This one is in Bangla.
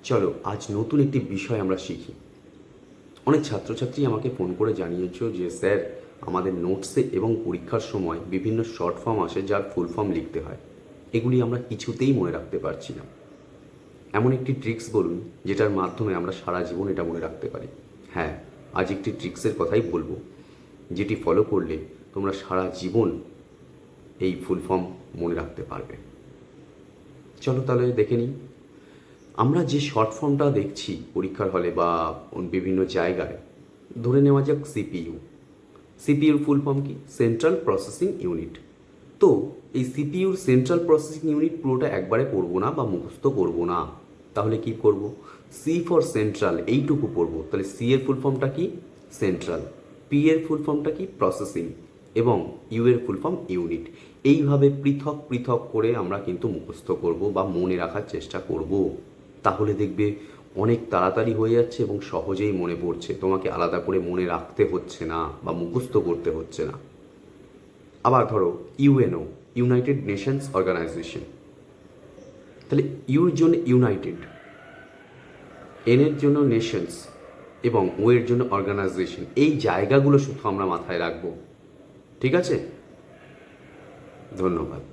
চলো আজ নতুন একটি বিষয় আমরা শিখি। অনেক ছাত্রছাত্রী আমাকে ফোন করে জানিয়েছো যে স্যার, আমাদের নোটসে এবং পরীক্ষার সময় বিভিন্ন শর্ট ফর্ম আসে যার ফুল ফর্ম লিখতে হয়, এগুলি আমরা কিছুতেই মনে রাখতে পারছি না। এমন একটি ট্রিক্স বলুন যেটার মাধ্যমে আমরা সারা জীবন এটা মনে রাখতে পারি। হ্যাঁ, আজ একটি ট্রিক্সের কথাই বলবো, যেটি ফলো করলে তোমরা সারা জীবন এই ফুল ফর্ম মনে রাখতে পারবে। চলো তাহলে দেখে নিই। আমরা যে শর্ট ফর্মটা দেখছি পরীক্ষার হলে বা বিভিন্ন জায়গায়, ধরে নেওয়া যাক সিপিইউ। সিপিইউর ফুল ফর্ম কি? Central processing unit. তো এই সিপিইউর সেন্ট্রাল প্রসেসিং ইউনিট পুরোটা একবারে পড়বো না বা মুখস্থ করবো না। তাহলে কি করব? সি ফর সেন্ট্রাল এইটুকু পড়বো। তাহলে সি এর ফুল ফর্মটা কি? সেন্ট্রাল। পি এর ফুল ফর্মটা কি? প্রসেসিং। এবং ইউ এর ফুল ফর্ম ইউনিট। এইভাবে পৃথক পৃথক করে আমরা কিন্তু মুখস্থ করব বা মনে রাখার চেষ্টা করব। তাহলে দেখবে অনেক তাড়াতাড়ি হয়ে যাচ্ছে এবং সহজেই মনে পড়ছে, তোমাকে আলাদা করে মনে রাখতে হচ্ছে না বা মুখস্থ করতে হচ্ছে না। আবার ধরো ইউএনও, ইউনাইটেড নেশনস অর্গানাইজেশন। তাহলে ইউর জন্য ইউনাইটেড, এন এর জন্য নেশনস এবং ও এর জন্য অর্গানাইজেশন। এই জায়গাগুলো শুধু আমরা মাথায় রাখবো। ঠিক আছে? ধন্যবাদ।